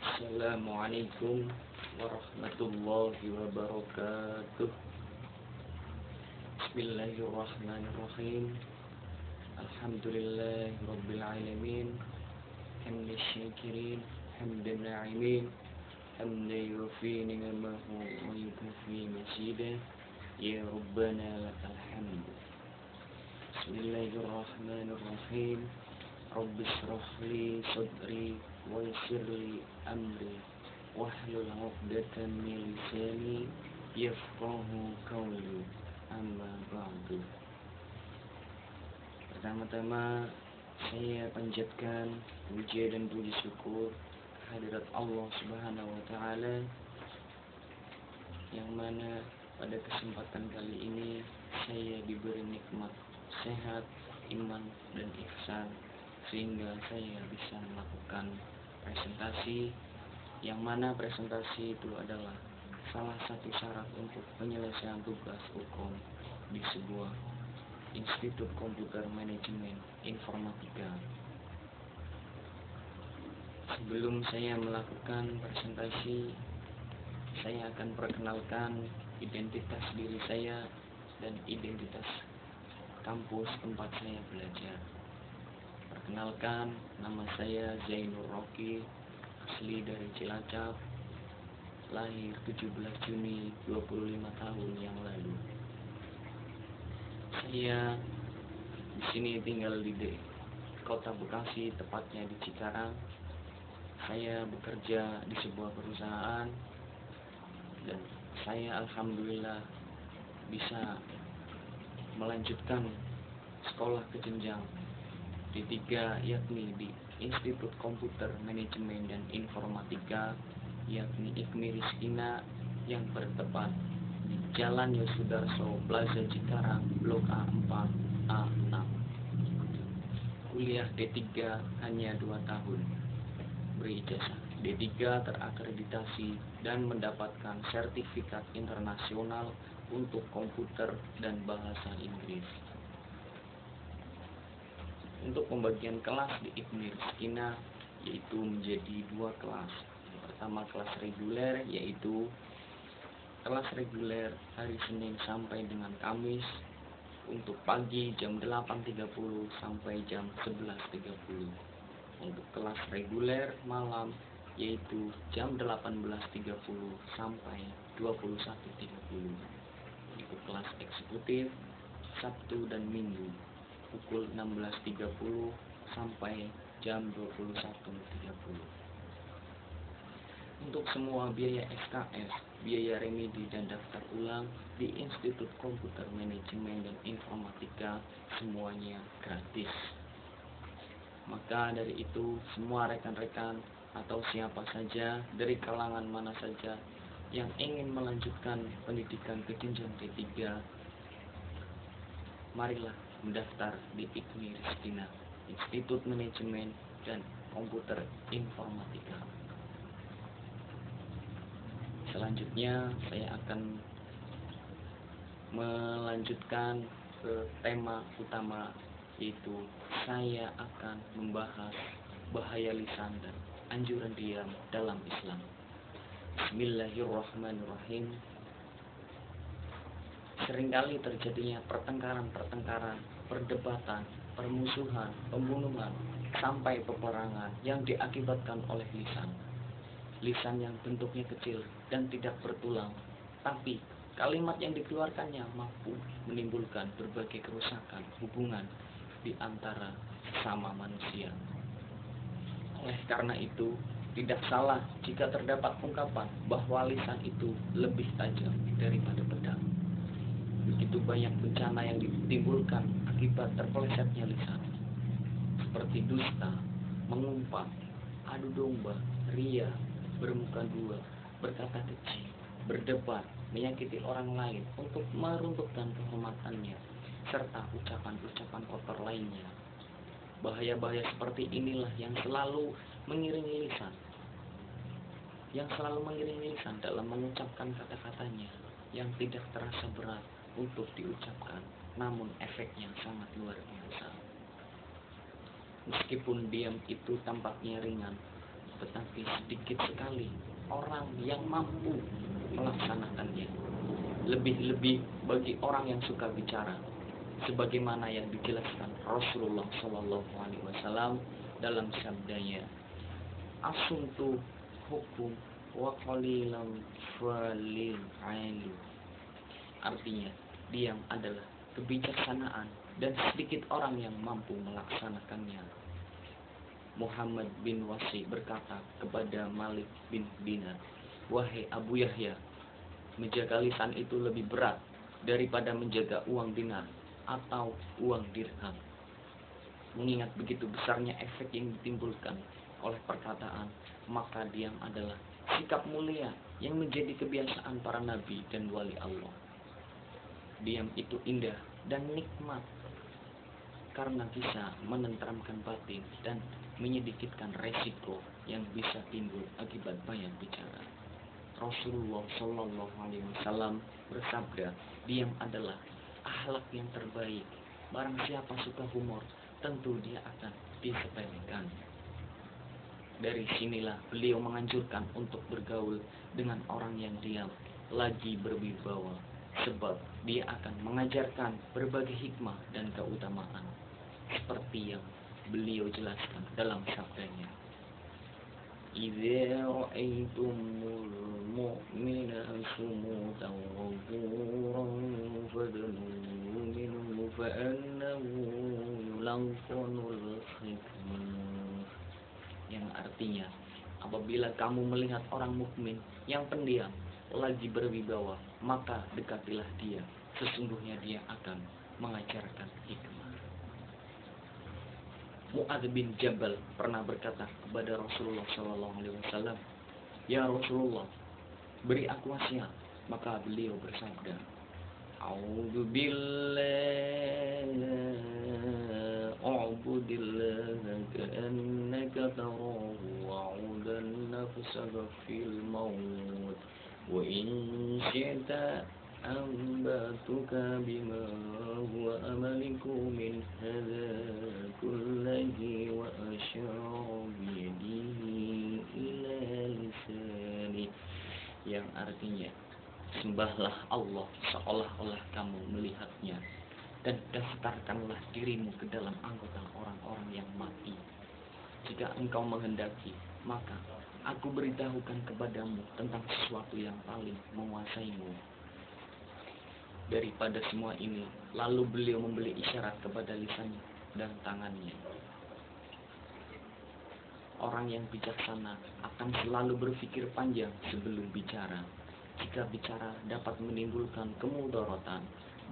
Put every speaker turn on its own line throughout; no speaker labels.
Assalamualaikum warahmatullahi wabarakatuh. Bismillahirrahmanirrahim. Alhamdulillahi rabbil alamin. Hamdan syakirin, hamdan na'imin, hamdan yufi ni'amahu wa yukafi mazidah. Ya Rabbana lakal hamd. Bismillahirrahmanirrahim. Rabbi shrah li sadri wa yassir li amri wahlul 'uqdatam min lisani yafqahu qawli. Amma ba'du. Pertama-tama saya panjatkan puji dan puji syukur kehadirat Allah Subhanahu wa taala, yang mana pada kesempatan kali ini saya diberi nikmat sehat, iman dan ihsan, sehingga saya bisa melakukan presentasi, yang mana presentasi itu adalah salah satu syarat untuk penyelesaian tugas hukum di sebuah Institut Komputer Manajemen Informatika. Sebelum saya melakukan presentasi, saya akan perkenalkan identitas diri saya dan identitas kampus tempat saya belajar. Perkenalkan, nama saya Zainur Rocky, asli dari Cilacap, lahir 17 Juni 25 tahun yang lalu. Saya di sini tinggal di Kota Bekasi, tepatnya di Cikarang. Saya bekerja di sebuah perusahaan dan saya alhamdulillah bisa melanjutkan sekolah ke jenjang D3, yakni di Institut Komputer Manajemen dan Informatika, yakni IKMI Rizkina, yang bertempat di Jalan Yosudarso Plaza Cikarang, Blok A4 A6. Kuliah D3 hanya 2 tahun. Berijazah D3 terakreditasi dan mendapatkan sertifikat internasional untuk komputer dan bahasa Inggris. Untuk pembagian kelas di IKMI Rizkina yaitu menjadi 2 kelas. Yang pertama kelas reguler, yaitu kelas reguler hari Senin sampai dengan Kamis untuk pagi jam 8.30 sampai jam 11.30. Untuk kelas reguler malam yaitu jam 18.30 sampai 21.30. Untuk kelas eksekutif Sabtu dan Minggu pukul 16.30 sampai jam 21.30. Untuk semua biaya SKS, biaya remedi dan daftar ulang di Institut Komputer Manajemen dan Informatika semuanya gratis. Maka dari itu, semua rekan-rekan atau siapa saja dari kalangan mana saja yang ingin melanjutkan pendidikan ke jenjang D3, marilah mendaftar di IKMI Rizkina, Institut Manajemen dan Komputer Informatika. Selanjutnya saya akan melanjutkan ke tema utama, yaitu saya akan membahas bahaya lisan dan anjuran diam dalam Islam. Bismillahirrahmanirrahim. Seringkali terjadinya pertengkaran, perdebatan, permusuhan, pembunuhan, sampai peperangan yang diakibatkan oleh lisan. Lisan yang bentuknya kecil dan tidak bertulang, tapi kalimat yang dikeluarkannya mampu menimbulkan berbagai kerusakan hubungan di antara sesama manusia. Oleh karena itu, tidak salah jika terdapat ungkapan bahwa lisan itu lebih tajam daripada pedang. Begitu banyak bencana yang ditimbulkan akibat terpelesetnya lisan, seperti dusta, mengumpat, adu domba, ria, bermuka dua, berkata keji, berdebat, menyakiti orang lain untuk meruntuhkan kehormatannya, serta ucapan-ucapan kotor lainnya. Bahaya-bahaya seperti inilah yang selalu mengiringi lisan dalam mengucapkan kata-katanya yang tidak terasa berat untuk diucapkan, namun efeknya sangat luar biasa. Meskipun diam itu tampaknya ringan, tetapi sedikit sekali orang yang mampu melaksanakannya. Lebih-lebih bagi orang yang suka bicara, sebagaimana yang dijelaskan Rasulullah SAW dalam sabdanya, "Asuntu hukum wa qalilan falil ailu." Artinya, diam adalah kebijaksanaan dan sedikit orang yang mampu melaksanakannya. Muhammad bin Wasi berkata kepada Malik bin Dinar, "Wahai Abu Yahya, menjaga lisan itu lebih berat daripada menjaga uang dinar atau uang dirham." Mengingat begitu besarnya efek yang ditimbulkan oleh perkataan, maka diam adalah sikap mulia yang menjadi kebiasaan para nabi dan wali Allah. Diam itu indah dan nikmat karena bisa menenteramkan batin dan menyedikitkan resiko yang bisa timbul akibat banyak bicara. Rasulullah SAW bersabda, "Diam adalah akhlak yang terbaik. Barang siapa suka humor, tentu dia akan disepelekan." Dari sinilah beliau menganjurkan untuk bergaul dengan orang yang diam, lagi berwibawa, sebab dia akan mengajarkan berbagai hikmah dan keutamaan, seperti yang beliau jelaskan dalam sabdanya, "Idza ra'aitumul mu'mina sumutan wa ghuran fadnu minhu fa'annahu yulaqanul hikmah." Yang artinya, apabila kamu melihat orang mukmin yang pendiam lagi berwibawa, maka dekatilah dia, sesungguhnya dia akan mengajarkan hikmah. Mu'adz bin Jabal pernah berkata kepada Rasulullah SAW, "Ya Rasulullah, beri aku wasiat." Maka beliau bersabda, "A'udzu billahi a'budillaha ka'annaka tarahu wa'udan nafsaka fil maut wa in syi'ta anbatuka bima huwa amaliku min hadha kullahi wa asyara biyadihi ila lisani." Yang artinya, sembahlah Allah seolah-olah kamu melihatnya, dan daftarkanlah dirimu ke dalam anggota orang-orang yang mati. Jika engkau menghendaki, maka aku beritahukan kepadamu tentang sesuatu yang paling menguasaimu daripada semua ini. Lalu beliau memberi isyarat kepada lisannya dan tangannya. Orang yang bijaksana akan selalu berpikir panjang sebelum bicara. Jika bicara dapat menimbulkan kemudaratan,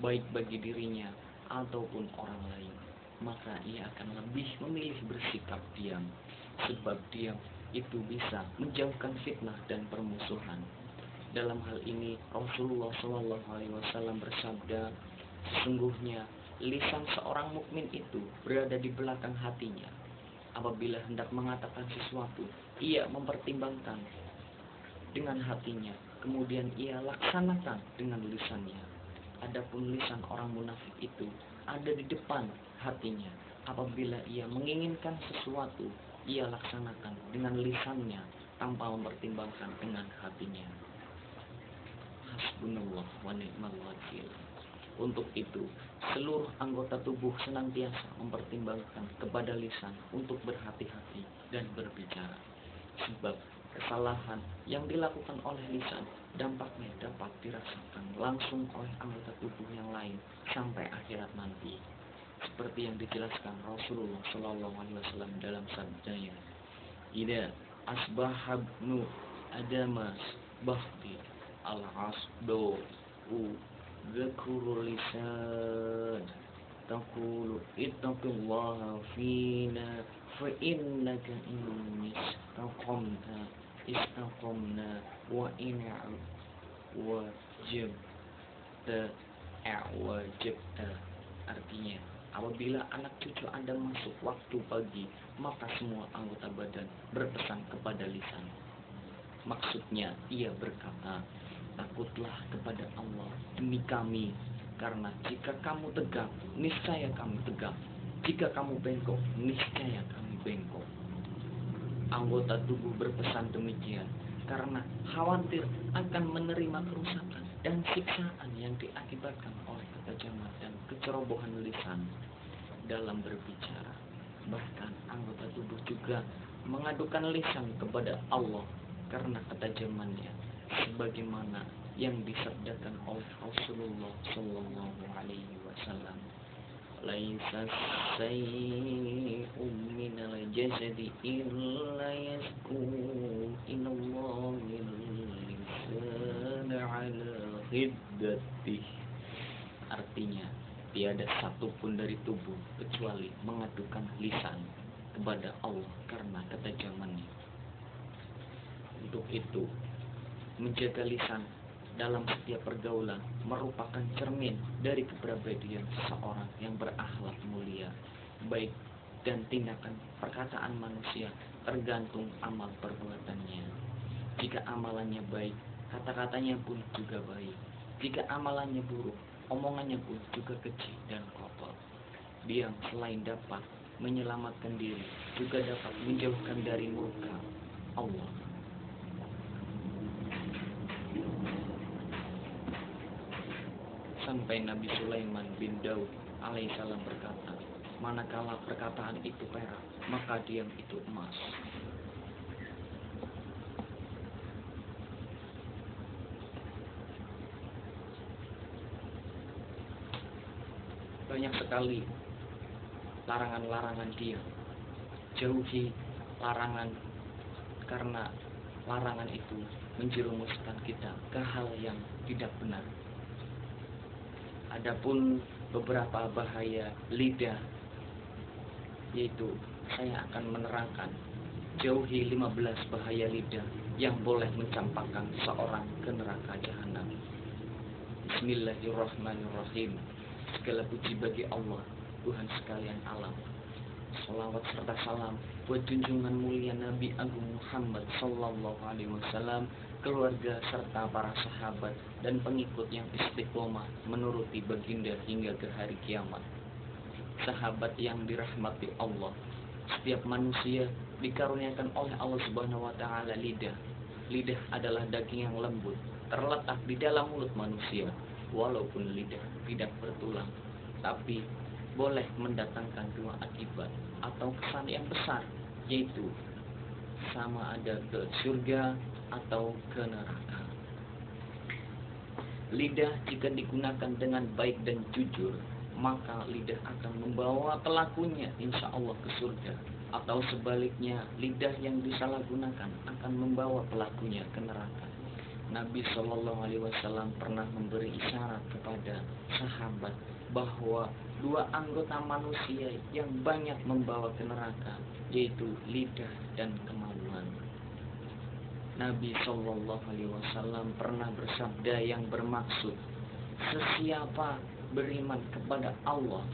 baik bagi dirinya ataupun orang lain, maka ia akan lebih memilih bersikap diam, sebab diam itu bisa menjauhkan fitnah dan permusuhan. Dalam hal ini Rasulullah SAW bersabda, "Sesungguhnya lisan seorang mukmin itu berada di belakang hatinya. Apabila hendak mengatakan sesuatu, ia mempertimbangkan dengan hatinya, kemudian ia laksanakan dengan lisannya. Adapun lisan orang munafik itu ada di depan hatinya. Apabila ia menginginkan sesuatu, ia laksanakan dengan lisannya tanpa mempertimbangkan dengan hatinya." Hasbunallah wa ni'mal wakil. Untuk itu, seluruh anggota tubuh senantiasa mempertimbangkan kepada lisan untuk berhati-hati dan berbicara. Sebab kesalahan yang dilakukan oleh lisan dampaknya dapat dirasakan langsung oleh anggota tubuh yang lain sampai akhirat nanti. Seperti yang dijelaskan Rasulullah SAW dalam sabdanya, "Idza asbahabnu adamas bahti al-asdo zakurul lisan taqulu ittaqillaha fina fa innaka in istaqamna wa in wajibta a'wajibta." Artinya, apabila anak cucu Anda masuk waktu pagi, maka semua anggota badan berpesan kepada lisan. Maksudnya, ia berkata, "Takutlah kepada Allah demi kami, karena jika kamu tegak, niscaya kami tegak. Jika kamu bengkok, niscaya kami bengkok." anggota tubuh berpesan demikian karena khawatir akan menerima kerusakan dan siksaan yang diakibatkan oleh ketajaman dan kecerobohan lisan dalam berbicara. Bahkan anggota tubuh juga mengadukan lisan kepada Allah karena ketajamannya, sebagaimana yang disabdakan oleh Rasulullah Shallallahu Alaihi Wasallam. Laisa sayyi'un minal jasadi illa yasku innallaha lisan ala khiddatih. Artinya, tiada satupun dari tubuh kecuali mengadukan lisan kepada Allah karena ketajamannya. Untuk itu, menjaga lisan dalam setiap pergaulan merupakan cermin dari kepribadian seseorang yang berakhlak mulia. Baik dan tindakan perkataan manusia tergantung amal perbuatannya. Jika amalannya baik, kata-katanya pun juga baik. Jika amalannya buruk, omongannya pun juga keji dan kotor. Dia selain dapat menyelamatkan diri, juga dapat menjauhkan dari murka Allah. Sampai Nabi Sulaiman bin Daud alaihissalam berkata, manakala perkataan itu perak, maka diam itu emas. Banyak sekali larangan-larangan diam. Jauhi larangan karena larangan itu menjerumuskan kita ke hal yang tidak benar. Adapun beberapa bahaya lidah, yaitu saya akan menerangkan jauhi 15 bahaya lidah yang boleh mencampakkan seorang ke neraka jahanam. Bismillahirrahmanirrahim. Segala puji bagi Allah, Tuhan sekalian alam. Salawat serta salam buat junjungan mulia Nabi Agung Muhammad Sallallahu Alaihi Wasallam, keluarga serta para sahabat dan pengikut yang istiqomah menuruti baginda hingga ke hari kiamat. Sahabat yang dirahmati Allah, setiap manusia dikaruniakan oleh Allah Subhanahu Wa Taala lidah. Lidah adalah daging yang lembut, terletak di dalam mulut manusia. Walaupun lidah tidak bertulang, tapi boleh mendatangkan dua akibat atau kesan yang besar, yaitu sama ada ke surga atau ke neraka. Lidah jika digunakan dengan baik dan jujur, maka lidah akan membawa pelakunya insya Allah ke surga. Atau sebaliknya, lidah yang disalahgunakan akan membawa pelakunya ke neraka. Nabi Shallallahu Alaihi Wasallam pernah memberi isyarat kepada sahabat bahwa dua anggota manusia yang banyak membawa ke neraka, yaitu lidah dan kemaluan. Nabi Shallallahu Alaihi Wasallam pernah bersabda yang bermaksud, sesiapa beriman kepada Allah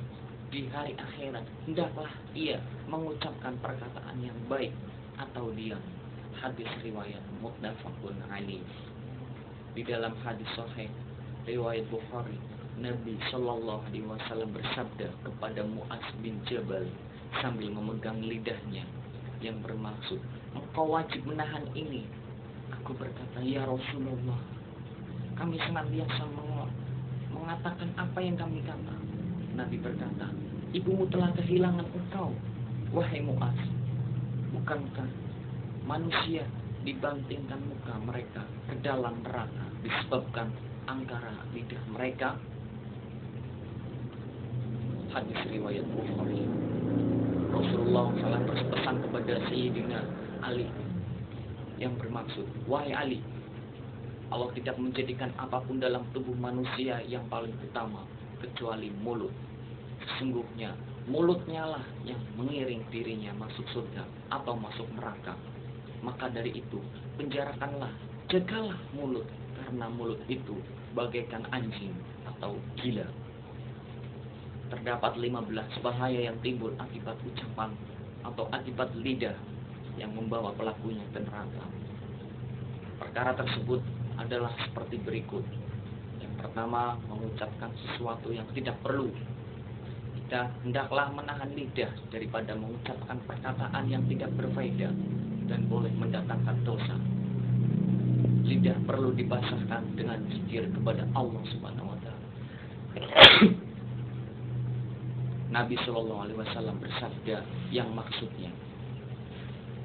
di hari akhirat, hendaklah ia mengucapkan perkataan yang baik atau diam. Hadis riwayat muttafaqun alaih. Di dalam hadis sahih riwayat Bukhari, Nabi Shallallahu Alaihi Wasallam bersabda kepada Mu'adz bin Jabal sambil memegang lidahnya yang bermaksud, engkau wajib menahan ini. Aku berkata, ya Rasulullah, kami senantiasa mengatakan apa yang kami kata. Nabi berkata, ibumu telah kehilangan engkau, wahai Mu'adz. Bukankah manusia dibantingkan muka mereka ke dalam neraka disebabkan angkara lidah mereka? Hadis riwayat Bukhari. Rasulullah SAW berpesan kepada Sayyidina Ali yang bermaksud, wahai Ali, Allah tidak menjadikan apapun dalam tubuh manusia yang paling utama kecuali mulut. Sesungguhnya mulutnya lah yang mengiring dirinya masuk surga atau masuk neraka. Maka dari itu, penjarakanlah, jagalah mulut, karena mulut itu bagaikan anjing atau gila. Terdapat 15 bahaya yang timbul akibat ucapan atau akibat lidah yang membawa pelakunya ke neraka. Perkara tersebut adalah seperti berikut. Yang pertama, mengucapkan sesuatu yang tidak perlu. Kita hendaklah menahan lidah daripada mengucapkan perkataan yang tidak berfaedah perlu dipasrahkan dengan zikir kepada Allah Subhanahu wa taala. Nabi Shallallahu alaihi wasallam bersabda yang maksudnya,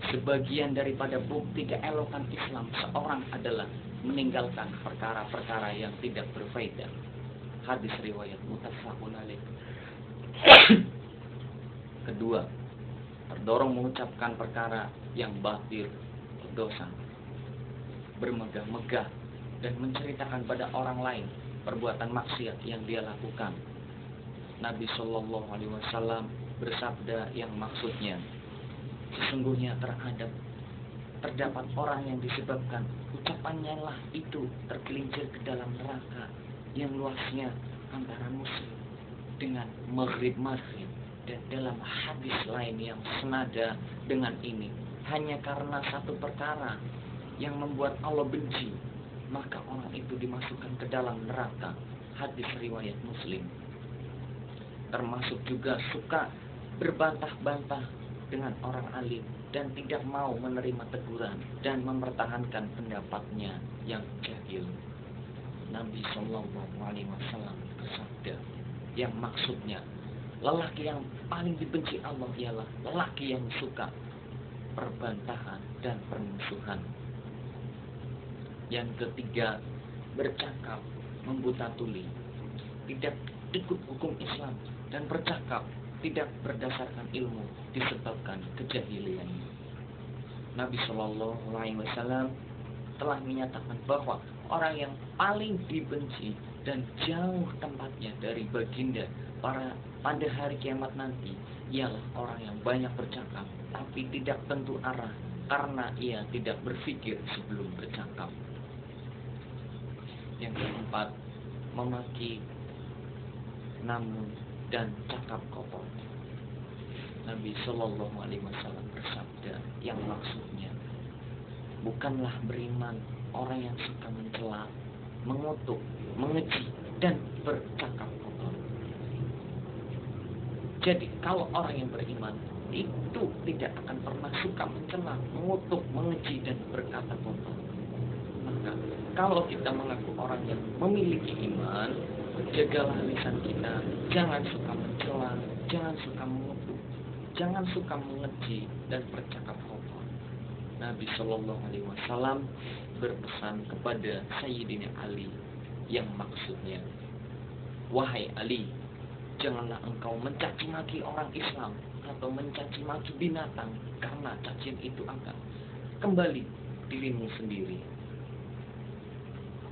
sebagian daripada bukti keelokan Islam seorang adalah meninggalkan perkara-perkara yang tidak berfaedah. Hadis riwayat muttafaqun alaih. Kedua, terdorong mengucapkan perkara yang batil, dosa, bermegah-megah dan menceritakan pada orang lain perbuatan maksiat yang dia lakukan. Nabi Shallallahu alaihi wasallam bersabda yang maksudnya, sesungguhnya terdapat orang yang disebabkan ucapannya lah itu tergelincir ke dalam neraka yang luasnya antara muslim dengan maghrib. Dan dalam hadis lain yang senada dengan ini, hanya karena satu perkara yang membuat Allah benci, maka orang itu dimasukkan ke dalam neraka. Hadis riwayat Muslim. Termasuk juga suka berbantah-bantah dengan orang alim dan tidak mau menerima teguran dan mempertahankan pendapatnya yang jahil. Nabi Shallallahu alaihi wasallam bersabda yang maksudnya, lelaki yang paling dibenci Allah ialah lelaki yang suka perbantahan dan permusuhan. Yang ketiga, bercakap membuta tuli, tidak ikut hukum Islam dan bercakap tidak berdasarkan ilmu disebabkan kejahilian. Nabi Shallallahu alaihi wasallam telah menyatakan bahwa orang yang paling dibenci dan jauh tempatnya dari baginda pada hari kiamat nanti ialah orang yang banyak bercakap tapi tidak tentu arah karena ia tidak berpikir sebelum bercakap. Yang keempat, memaki namun dan cakap kotor. Nabi Shallallahu alaihi wasallam bersabda yang maksudnya, bukanlah beriman orang yang suka mencela, mengutuk, mengeji dan bercakap kotor. Jadi kalau orang yang beriman itu tidak akan pernah suka mencela, mengutuk, mengeji dan berkata kotor. Maka kalau kita mengaku orang yang memiliki iman, jagalah lisan kita, jangan suka mencela, jangan suka mengutuk, jangan suka mengeji dan bercakap kotor. Nabi Shallallahu alaihi wasallam berpesan kepada Sayyidina Ali yang maksudnya, wahai Ali, janganlah engkau mencaci maki orang Islam atau mencaci maki binatang, karena cacian itu akan kembali dirimu sendiri.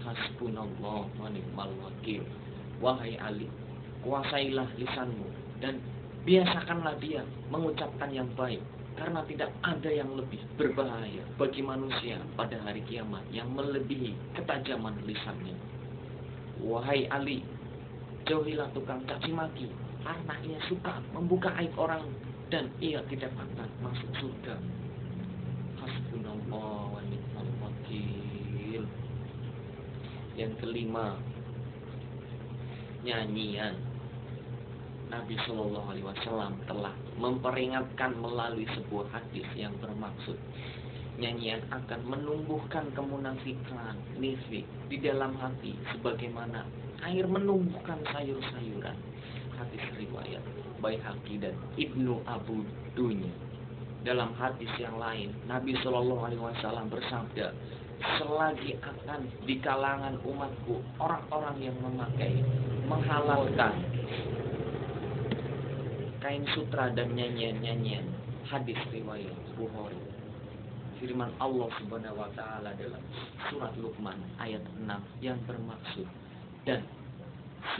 Hasbunallah wa ni'mal wakil. Wahai Ali, kuasailah lisanmu dan biasakanlah dia mengucapkan yang baik, karena tidak ada yang lebih berbahaya bagi manusia pada hari kiamat yang melebihi ketajaman lisannya. Wahai Ali, jauhilah tukang caci maki, karena ia suka membuka aib orang dan ia tidak akan masuk surga. Hasbunallah wa ni'mal wakil. Yang kelima, nyanyian. Nabi Shallallahu alaihi wasallam telah memperingatkan melalui sebuah hadis yang bermaksud, nyanyian akan menumbuhkan kemunafikan, nifik di dalam hati sebagaimana air menumbuhkan sayur-sayuran. Hadis riwayat Baihaqi dan Ibnu Abu Dunya. Dalam hadis yang lain, Nabi Shallallahu alaihi wasallam bersabda, selagi akan di kalangan umatku orang-orang yang menghalalkan kain sutra dan nyanyian-nyanyian. Hadis riwayat Bukhari. Firman Allah Subhanahu wa taala dalam surat Luqman ayat 6 yang bermaksud, dan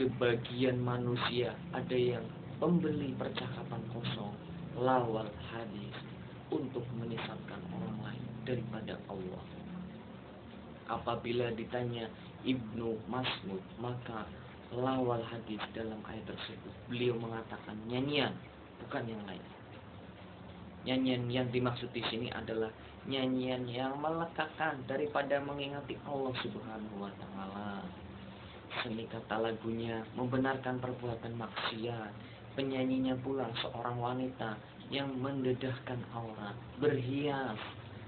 sebagian manusia ada yang pembeli percakapan kosong lawal hadis untuk menyesatkan orang lain daripada Allah. Apabila ditanya Ibnu Mas'ud, maka lawal hadis dalam ayat tersebut, beliau mengatakan nyanyian, bukan yang lain. Nyanyian yang dimaksud di sini adalah nyanyian yang melekatkan daripada mengingati Allah Subhanahu wa taala. Seni kata lagunya membenarkan perbuatan maksiat. Penyanyinya pula seorang wanita yang mendedahkan aurat, berhias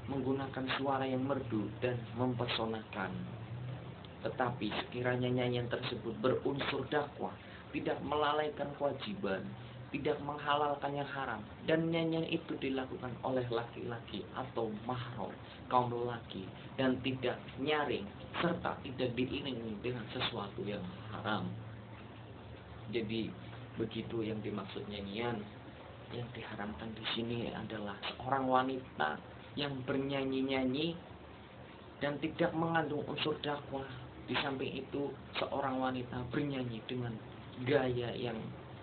menggunakan suara yang merdu dan mempesonakan. Tetapi sekiranya nyanyian tersebut berunsur dakwah, tidak melalaikan kewajiban, tidak menghalalkan yang haram, dan nyanyian itu dilakukan oleh laki-laki atau mahram kaum lelaki, dan tidak nyaring serta tidak diiringi dengan sesuatu yang haram. Jadi begitu yang dimaksud nyanyian. Yang diharamkan di sini adalah seorang wanita yang bernyanyi-nyanyi dan tidak mengandung unsur dakwah. Di samping itu, seorang wanita bernyanyi dengan gaya yang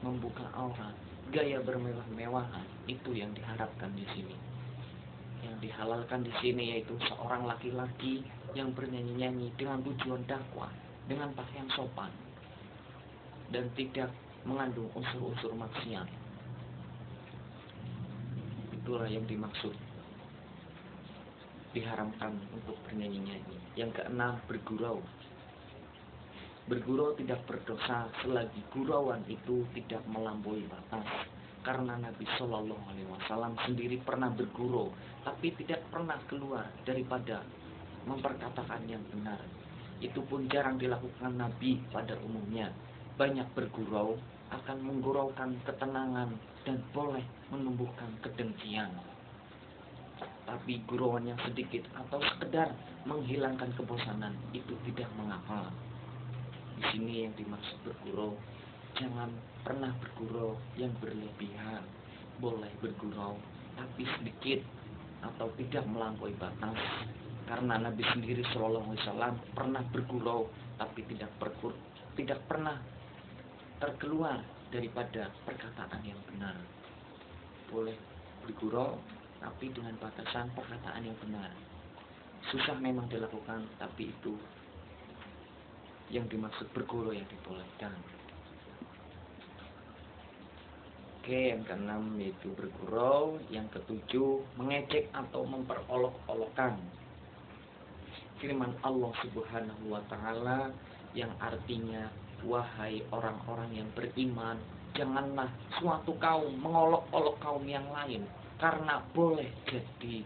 membuka aurat, gaya bermewah-mewahan, itu yang diharapkan di sini. Yang dihalalkan di sini yaitu seorang laki-laki yang bernyanyi-nyanyi dengan tujuan dakwah, dengan pakaian sopan, dan tidak mengandung unsur-unsur maksiat. Itulah yang dimaksud diharamkan untuk bernyanyi-nyanyi. Yang keenam, bergurau. Bergurau tidak berdosa selagi gurauan itu tidak melampaui batas. Karena Nabi Shallallahu Alaihi Wasallam sendiri pernah bergurau, tapi tidak pernah keluar daripada memperkatakan yang benar. Itu pun jarang dilakukan Nabi pada umumnya. Banyak bergurau akan mengguraukan ketenangan dan boleh menumbuhkan kedengkian. Tapi gurauan yang sedikit atau sekedar menghilangkan kebosanan itu tidak mengapa. Di sini yang dimaksud bergurau, jangan pernah bergurau yang berlebihan. Boleh bergurau tapi sedikit atau tidak melampaui batas. Karena Nabi sendiri Shallallahu Alaihi Wasallam pernah bergurau tapi tidak pernah terkeluar daripada perkataan yang benar. Boleh bergurau tapi dengan batasan perkataan yang benar. Susah memang dilakukan, tapi itu yang dimaksud bergurau yang dibolehkan. Oke, yang keenam yaitu bergurau. Yang ketujuh, mengejek atau memperolok-olokkan. Firman Allah Subhanahu wa Ta'ala yang artinya, wahai orang-orang yang beriman, janganlah suatu kaum mengolok-olok kaum yang lain, karena boleh jadi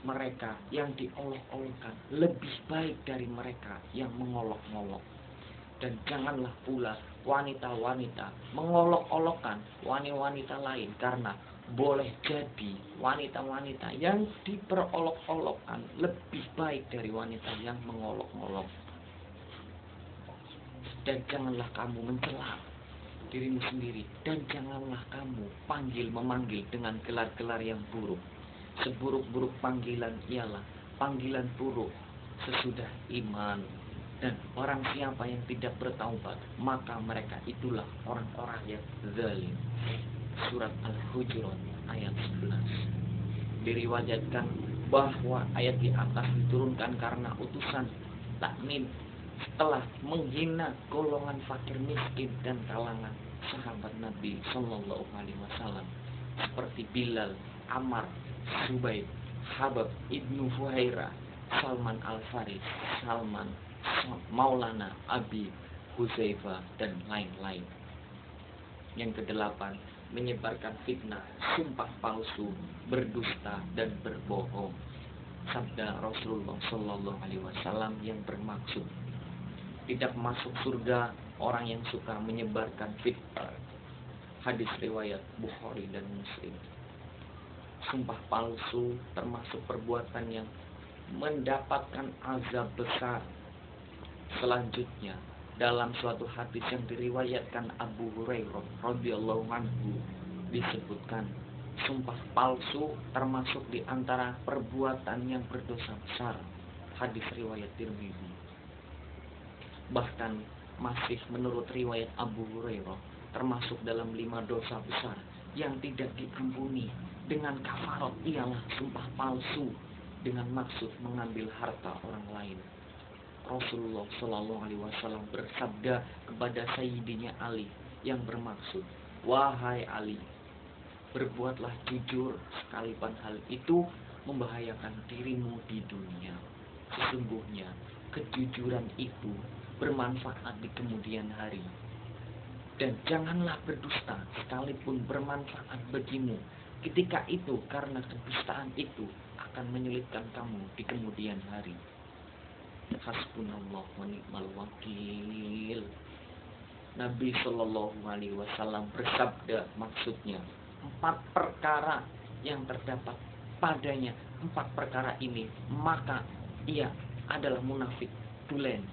mereka yang diolok-olokkan lebih baik dari mereka yang mengolok-olok. Dan janganlah pula wanita-wanita mengolok-olokkan wanita-wanita lain, karena boleh jadi wanita-wanita yang diperolok-olokkan lebih baik dari wanita yang mengolok-olok. Dan janganlah kamu mencela dirimu sendiri, dan janganlah kamu memanggil dengan gelar-gelar yang buruk. Seburuk-buruk panggilan ialah panggilan buruk sesudah iman. Dan orang siapa yang tidak bertaubat, maka mereka itulah orang-orang yang zalim. Surat Al-Hujurat ayat 11. Diriwayatkan bahwa ayat di atas diturunkan karena utusan takmin setelah menghina golongan fakir miskin dan kalangan sahabat Nabi Shallallahu Alaihi Wasallam seperti Bilal, Ammar, Subaib, Habab ibnu Fuhairah, Salman Al-Faris, Salman Maulana Abi Huzaifa, dan lain-lain. Yang kedelapan, menyebarkan fitnah, sumpah palsu, berdusta, dan berbohong. Sabda Rasulullah Shallallahu Alaihi Wasallam yang bermaksud, tidak masuk surga orang yang suka menyebarkan fitnah. Hadis riwayat Bukhari dan Muslim. Sumpah palsu termasuk perbuatan yang mendapatkan azab besar. Selanjutnya, dalam suatu hadis yang diriwayatkan Abu Hurairah radhiyallahu anhu disebutkan, sumpah palsu termasuk di antara perbuatan yang berdosa besar. Hadis riwayat Tirmidzi. Bahkan masih menurut riwayat Abu Hurairah, termasuk dalam 5 dosa besar yang tidak diampuni dengan kafarat ialah sumpah palsu dengan maksud mengambil harta orang lain. Rasulullah Shallallahu Alaihi Wasallam bersabda kepada Sayyidina Ali yang bermaksud, wahai Ali, berbuatlah jujur sekalipun hal itu membahayakan dirimu di dunia. Sesungguhnya kejujuran itu bermanfaat di kemudian hari. Dan janganlah berdusta sekalipun bermanfaat bagimu ketika itu, karena kedustaan itu akan menyulitkan kamu di kemudian hari. Hasbunallah wa ni'mal wakil. Nabi Shallallahu Alaihi Wasallam bersabda, maksudnya 4 perkara yang terdapat padanya, 4 perkara ini, maka ia adalah munafik tulen.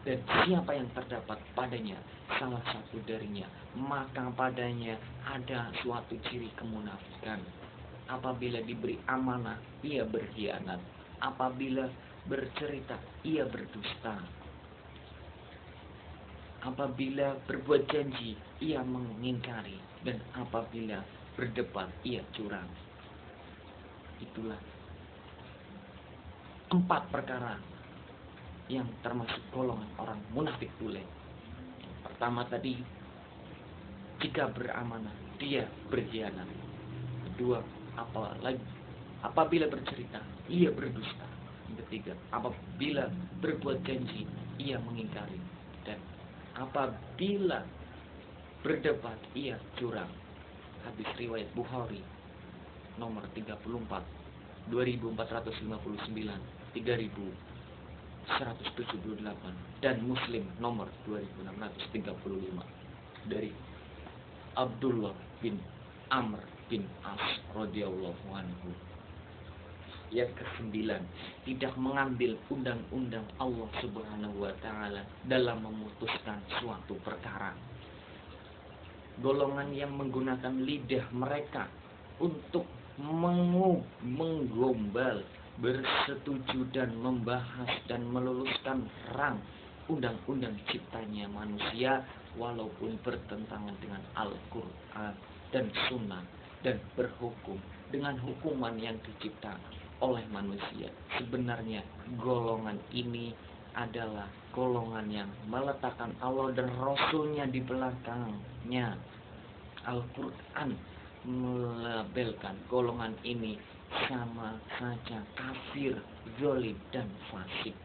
Dan siapa yang terdapat padanya salah satu darinya, maka padanya ada suatu ciri kemunafikan. Apabila diberi amanah, ia berkhianat. Apabila bercerita, ia berdusta. Apabila berbuat janji, ia mengingkari. Dan apabila berdebat, ia curang. Itulah 4 perkara yang termasuk golongan orang munafik tulen. Yang pertama tadi, jika beramanah, dia berkhianat. Kedua, apabila bercerita, ia berdusta. Yang ketiga, apabila berbuat janji, ia mengingkari. Dan apabila berdebat, ia curang. Hadis riwayat Bukhari nomor 34, 2459, 3178, dan Muslim nomor 2635 dari Abdullah bin Amr bin As radhiyallahu anhu. Yang ke-9, tidak mengambil undang-undang Allah Subhanahu wa taala dalam memutuskan suatu perkara. Golongan yang menggunakan lidah mereka untuk menggombal, bersetuju dan membahas dan meluluskan rang undang-undang ciptanya manusia, walaupun bertentangan dengan Al-Quran dan Sunnah, dan berhukum dengan hukuman yang dicipta oleh manusia. Sebenarnya golongan ini adalah golongan yang meletakkan Allah dan Rasulnya di belakangnya. Al-Quran melabelkan golongan ini sama saja kafir, zalim, dan fasik.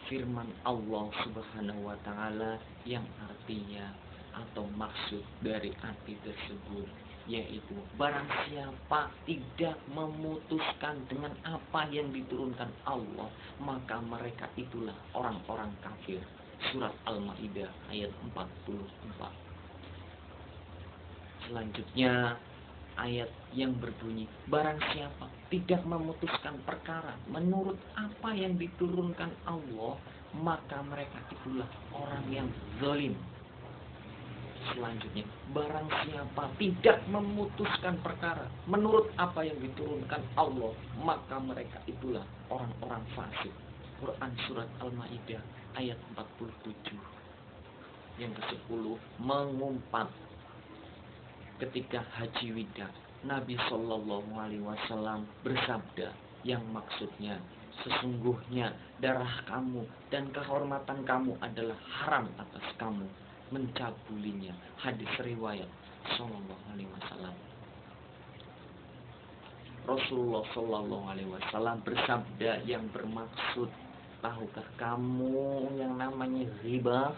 Firman Allah Subhanahu wa taala yang artinya atau maksud dari arti tersebut yaitu barang siapa tidak memutuskan dengan apa yang diturunkan Allah, maka mereka itulah orang-orang kafir. Surat Al-Maidah ayat 44. Selanjutnya ayat yang berbunyi, barang siapa tidak memutuskan perkara menurut apa yang diturunkan Allah, maka mereka itulah orang yang zalim. Selanjutnya, barang siapa tidak memutuskan perkara menurut apa yang diturunkan Allah, maka mereka itulah orang-orang fasik. Quran surat Al-Maidah ayat 47. Yang ke-10, mengumpat. Ketika Haji Wida, Nabi Shallallahu Alaihi Wasallam bersabda, yang maksudnya sesungguhnya darah kamu dan kehormatan kamu adalah haram atas kamu mencabulinya. Hadis riwayat Shallallahu Alaihi Wasallam. Rasulullah Shallallahu Alaihi Wasallam bersabda yang bermaksud, tahukah kamu yang namanya riba?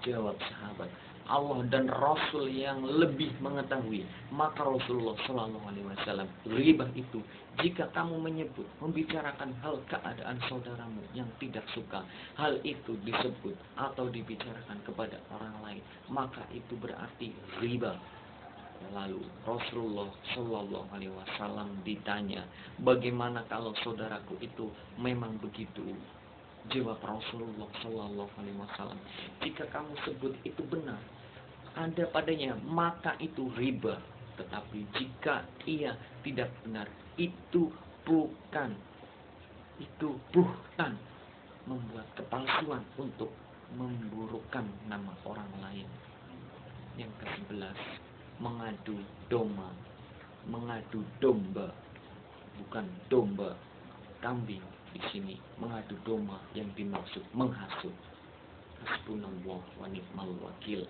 Jawab sahabat, Allah dan Rasul yang lebih mengetahui. Maka Rasulullah Shallallahu Alaihi Wasallam, riba itu jika kamu menyebut, membicarakan hal keadaan saudaramu yang tidak suka, hal itu disebut atau dibicarakan kepada orang lain, maka itu berarti riba. Lalu Rasulullah Shallallahu Alaihi Wasallam ditanya, bagaimana kalau saudaraku itu memang begitu? Jawab Rasulullah Shallallahu Alaihi Wasallam, jika kamu sebut itu benar, ada padanya, maka itu riba. Tetapi jika ia tidak benar, itu bukan, itu buhtan, membuat kepalsuan untuk memburukkan nama orang lain. Yang ke-11, mengadu domba. Mengadu domba, bukan domba kambing. Di sini mengadu domba yang dimaksud menghasut. Hasbunallah wa ni'mal wakil.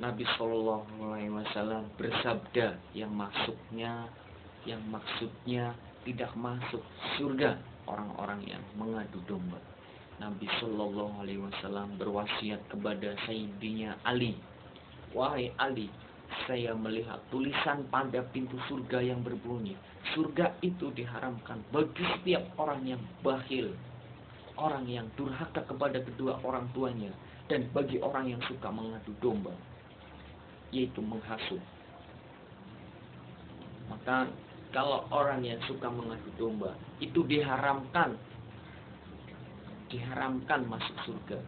Nabi Shallallahu Alaihi Wasallam bersabda yang maksudnya tidak masuk surga orang-orang yang mengadu domba. Nabi Shallallahu Alaihi Wasallam berwasiat kepada Sayyidina Ali, wahai Ali, Saya melihat tulisan pada pintu surga yang berbunyi, surga itu diharamkan bagi setiap orang yang bakhil, orang yang durhaka kepada kedua orang tuanya, dan bagi orang yang suka mengadu domba, yaitu menghasut. Maka kalau orang yang suka mengadu domba itu diharamkan masuk surga,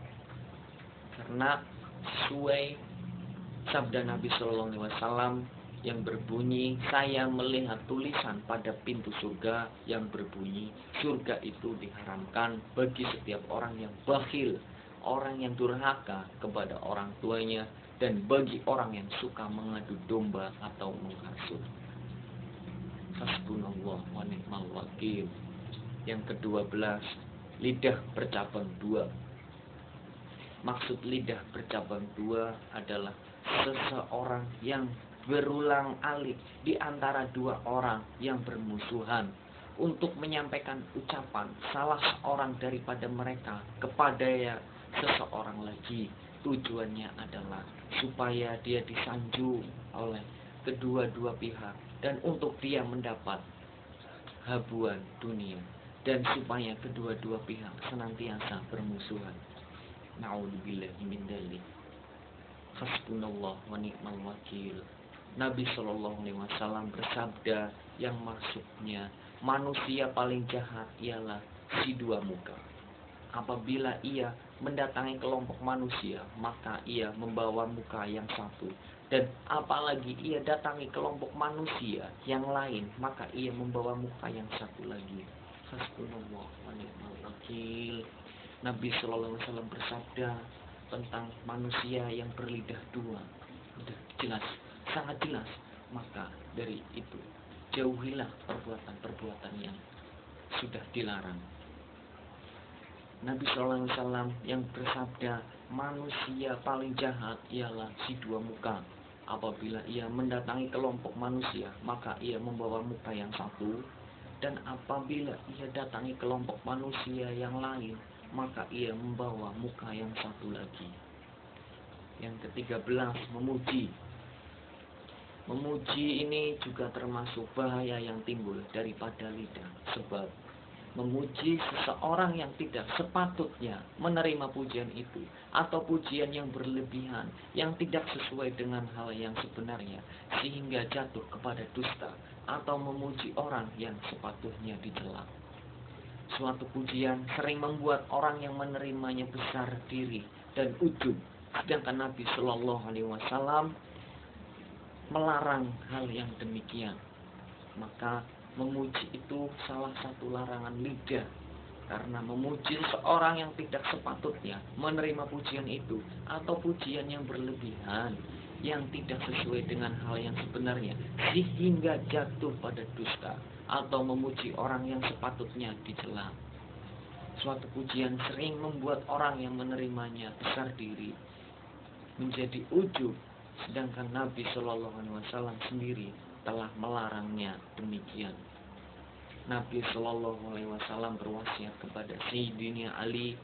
karena sesuai sabda Nabi Shallallahu Alaihi Wasallam yang berbunyi, saya melihat tulisan pada pintu surga yang berbunyi, surga itu diharamkan bagi setiap orang yang bakhil, orang yang durhaka kepada orang tuanya, dan bagi orang yang suka mengadu domba atau menghasut. Hasbunallah wa ni'mal wakil. Yang ke-12, lidah bercabang dua. Maksud lidah bercabang dua adalah seseorang yang berulang alik di antara dua orang yang bermusuhan untuk menyampaikan ucapan salah seorang daripada mereka kepada seseorang lagi. Tujuannya adalah supaya dia disanjung oleh kedua-dua pihak dan untuk dia mendapat habuan dunia, dan supaya kedua-dua pihak senantiasa bermusuhan. Na'udzubillahi min dzalik. Hasbunallah wa ni'mal wakil. Nabi Shallallahu Alaihi Wasallam bersabda yang maksudnya manusia paling jahat ialah si dua muka. Apabila ia mendatangi kelompok manusia, maka ia membawa muka yang satu. Dan apalagi ia datangi kelompok manusia yang lain, maka ia membawa muka yang satu lagi. Hasbunallah wa ni'mal wakil. Nabi Shallallahu Alaihi Wasallam bersabda tentang manusia yang berlidah dua. Udah jelas, sangat jelas. Maka dari itu jauhilah perbuatan-perbuatan yang sudah dilarang. Nabi Shallallahu Alaihi Wasallam yang bersabda, manusia paling jahat ialah si dua muka. Apabila ia mendatangi kelompok manusia, maka ia membawa muka yang satu. Dan apabila ia datangi kelompok manusia yang lain, maka ia membawa muka yang satu lagi. Yang ke-13, memuji. Memuji ini juga termasuk bahaya yang timbul daripada lidah. Sebab memuji seseorang yang tidak sepatutnya menerima pujian itu, atau pujian yang berlebihan, yang tidak sesuai dengan hal yang sebenarnya, sehingga jatuh kepada dusta, atau memuji orang yang sepatutnya dicela. Suatu pujian sering membuat orang yang menerimanya besar diri dan ujub, sedangkan Nabi Shallallahu Alaihi Wasallam melarang hal yang demikian. Maka memuji itu salah satu larangan lidah, karena memuji seorang yang tidak sepatutnya menerima pujian itu, atau pujian yang berlebihan, yang tidak sesuai dengan hal yang sebenarnya, sehingga jatuh pada dusta, atau memuji orang yang sepatutnya dicela. Suatu pujian sering membuat orang yang menerimanya besar diri, menjadi ujub, sedangkan Nabi Shallallahu Alaihi Wasallam sendiri telah melarangnya demikian. Nabi Shallallahu Alaihi Wasallam berwasiat kepada Sayyidina Ali,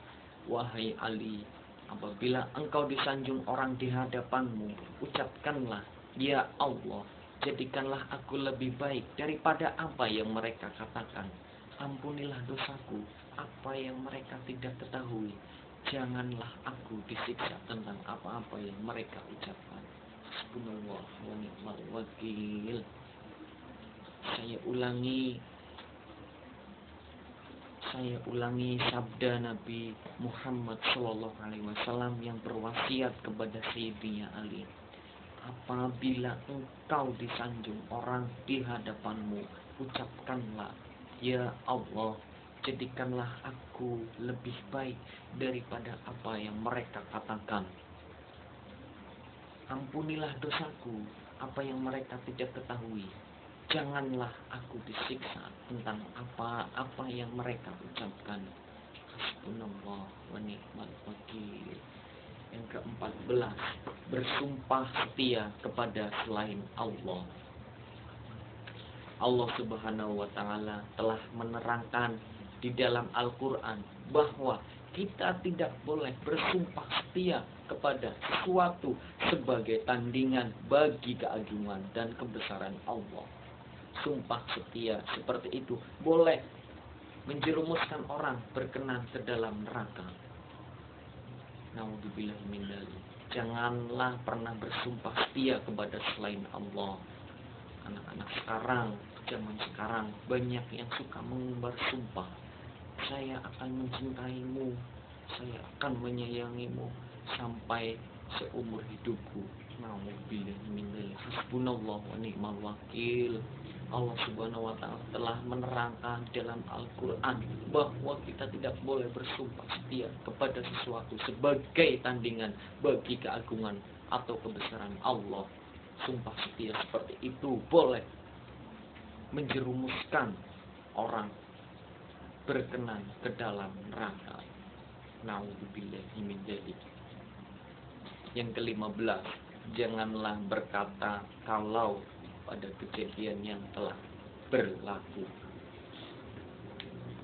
wahai Ali, apabila engkau disanjung orang di hadapanmu, ucapkanlah, ya Allah, jadikanlah aku lebih baik daripada apa yang mereka katakan. Ampunilah dosaku, apa yang mereka tidak ketahui. Janganlah aku disiksa tentang apa-apa yang mereka ucapkan. Hasbunallah wa ni'mal wakil. Saya ulangi sabda Nabi Muhammad Sallallahu Alaihi Wasallam yang berwasiat kepada Sayyidina Ali. Apabila engkau disanjung orang di hadapanmu, ucapkanlah, ya Allah, jadikanlah aku lebih baik daripada apa yang mereka katakan. Ampunilah dosaku, apa yang mereka tidak ketahui. Janganlah aku disiksa tentang apa-apa yang mereka ucapkan. Hasbunallah wa ni'mal wakil. Yang ke-14, bersumpah setia kepada selain Allah. Allah Subhanahu wa Ta'ala telah menerangkan di dalam Al-Quran bahwa Kita tidak boleh bersumpah setia kepada sesuatu sebagai tandingan bagi keagungan dan kebesaran Allah. Sumpah setia seperti itu boleh menjerumuskan orang berkenan ke dalam neraka. Naudzubillah min dzalik. Janganlah pernah bersumpah setia kepada selain Allah. Anak-anak sekarang, zaman sekarang banyak yang suka mengumbar sumpah. Saya akan mencintaimu, saya akan menyayangimu sampai seumur hidupku. Naudzubillah min dzalik. Hasbunallah wa ni'mal wakil. Allah Subhanahu wa Ta'ala telah menerangkan dalam Al-Quran bahwa kita tidak boleh bersumpah setia kepada sesuatu sebagai tandingan bagi keagungan atau kebesaran Allah. Sumpah setia seperti itu boleh menjerumuskan orang berkenan ke dalam neraka. Naudzubillahi min dzalik. Yang ke-15, janganlah berkata kalau pada kejadian yang telah berlaku.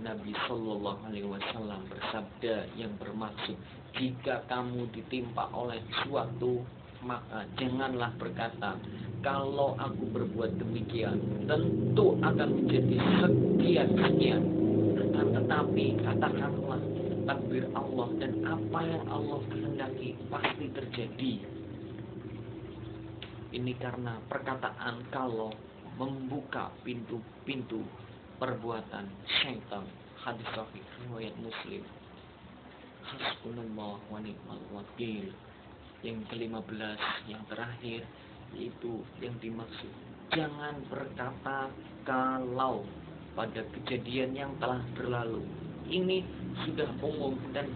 Nabi Shallallahu Alaihi Wasallam bersabda yang bermaksud, jika kamu ditimpa oleh suatu, maka janganlah berkata, kalau aku berbuat demikian, tentu akan menjadi sekian-sekian. Akan tetapi katakanlah takdir Allah, dan apa yang Allah kehendaki pasti terjadi. Ini karena perkataan kalau membuka pintu-pintu perbuatan syaitan. Hadis sahih riwayat Muslim. Hasbunallah wa ni'mal wakil. Yang ke-15, yang terakhir, yaitu yang dimaksud, jangan berkata kalau pada kejadian yang telah berlalu. Ini sudah umum dan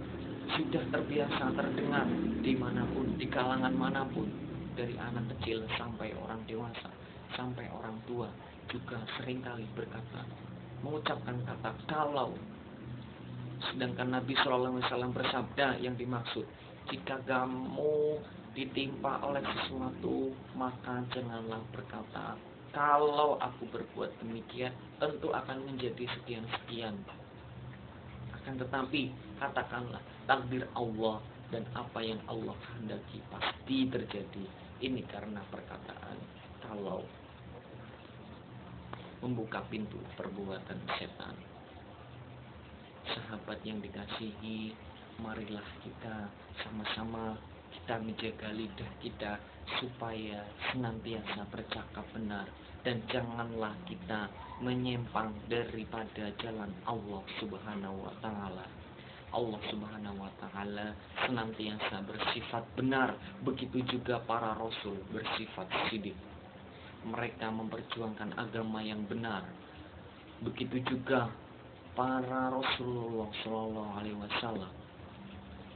sudah terbiasa terdengar dimanapun, di kalangan manapun, dari anak kecil sampai orang dewasa, sampai orang tua juga seringkali berkata, mengucapkan kata kalau. Sedangkan Nabi SAW bersabda yang dimaksud, jika kamu ditimpa oleh sesuatu, maka janganlah berkata, kalau aku berbuat demikian, tentu akan menjadi sekian-sekian. Akan tetapi, katakanlah, takdir Allah dan apa yang Allah kehendaki pasti terjadi. Ini karena perkataan kalau membuka pintu perbuatan setan. Sahabat yang dikasihi, marilah kita sama-sama kita menjaga lidah kita supaya senantiasa bercakap benar, dan janganlah kita menyimpang daripada jalan Allah Subhanahu wa Ta'ala. Allah Subhanahu wa Ta'ala senantiasa bersifat benar, begitu juga para rasul bersifat sidik. Mereka memperjuangkan agama yang benar. Begitu juga para Rasulullah Shallallahu Alaihi Wasallam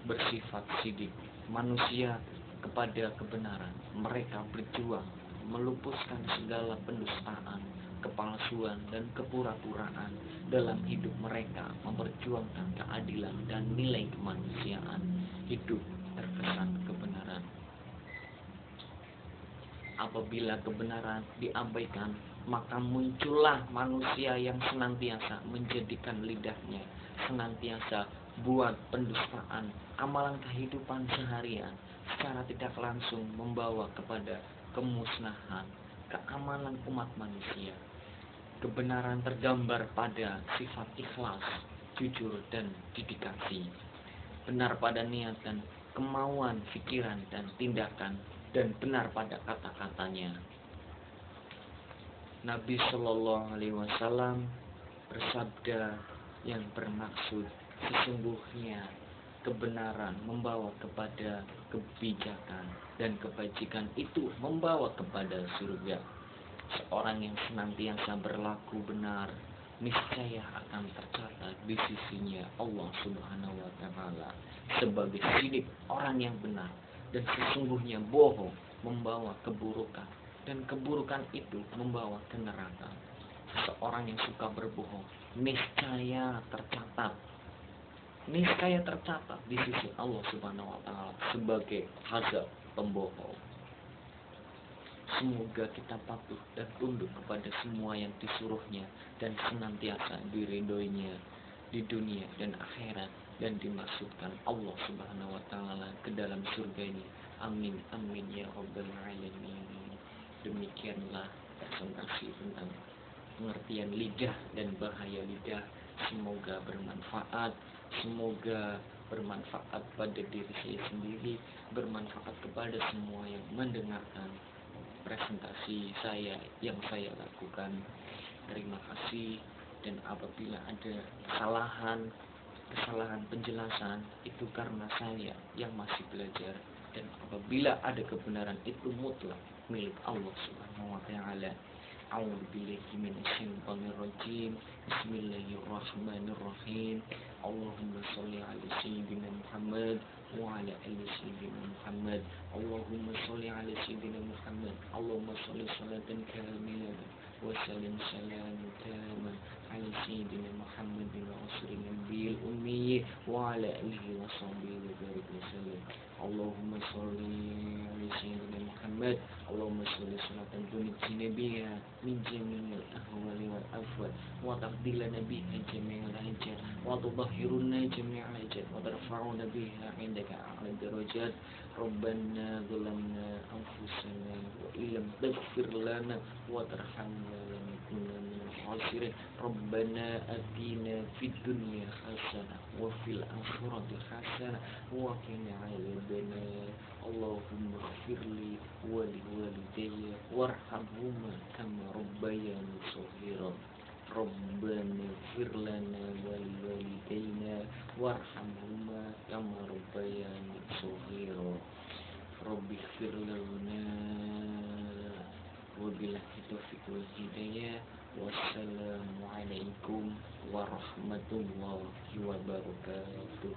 bersifat sidik, manusia kepada kebenaran. Mereka berjuang melupuskan segala pendustaan, kepalsuan dan kepura-puraan dalam hidup mereka, memperjuangkan keadilan dan nilai kemanusiaan, hidup terkesan kebenaran. Apabila kebenaran diabaikan, maka muncullah manusia yang senantiasa menjadikan lidahnya senantiasa buat pendustaan, amalan kehidupan seharian secara tidak langsung membawa kepada kemusnahan, keamanan umat manusia. Kebenaran tergambar pada sifat ikhlas, jujur dan dedikasi, benar pada niat dan kemauan, pikiran dan tindakan, dan benar pada kata-katanya. Nabi Shallallahu Alaihi Wasallam bersabda yang bermaksud, sesungguhnya kebenaran membawa kepada kebijakan dan kebajikan itu membawa kepada surga. Seorang yang senantiasa berlaku benar niscaya akan tercatat di sisinya Allah Subhanahu wa Ta'ala sebagai sidik orang yang benar, dan sesungguhnya bohong membawa keburukan, dan keburukan itu membawa ke neraka. Seseorang yang suka berbohong niscaya tercatat di sisi Allah Subhanahu wa Ta'ala sebagai hazab, pembohong. Semoga kita patuh dan tunduk kepada semua yang disuruhnya dan senantiasa diridhoinya. di dunia dan akhirat, dan dimasukkan Allah Subhanahu wa taala ke dalam surganya. Amin amin ya rabbal alamin. Demikianlah presentasi tentang pengertian lidah dan bahaya lidah. Semoga bermanfaat, semoga bermanfaat pada diri saya sendiri, bermanfaat kepada semua yang mendengarkan presentasi saya yang saya lakukan. Terima kasih, dan apabila ada kesalahan penjelasan itu karena saya yang masih belajar, dan apabila ada kebenaran itu mutlak milik Allah Subhanahu wa taala. A'udzu billahi minasyaitonir rajim. Bismillahirrahmanirrahim. Allahumma shalli ala sayyidina Muhammad wa ala ali sayyidina Muhammad. Allahumma shalli ala sayyidina Muhammad. Allahumma shalli salatan kamilatan wa sallim salaman taman ala sayyidina Muhammadin rasulil nabiyil ummi wa ala alihi wa sahbihi wa barik wa sallam. Allahumma shalli ala sayyidina Muhammad. Allahumma shalli salatan tunjina biha min jami'il ahwali wal afwat wa taqdilana biha jami'al hajat wa tudahhiruna jami'al hajat wa tarfa'una biha indaka a'la darajat. Rabbana zalamna anfusana wa illam taghfir lana wa tarhamna lanakunanna minal khasirin. Rabbana atina fid dunya hasanah wa fil akhirati hasanah wa qina adzabannar. Allahumma ighfirli wa liwalidayya warhamhuma kama rabbayani shaghira. Rabbana ighfir lana wa liwalidayna warhamhuma kama rabbayani shaghira. Rabbi ighfir lana. Wabillahi taufiq wal hidayah. Wassalamualaikum warahmatullahi wabarakatuh.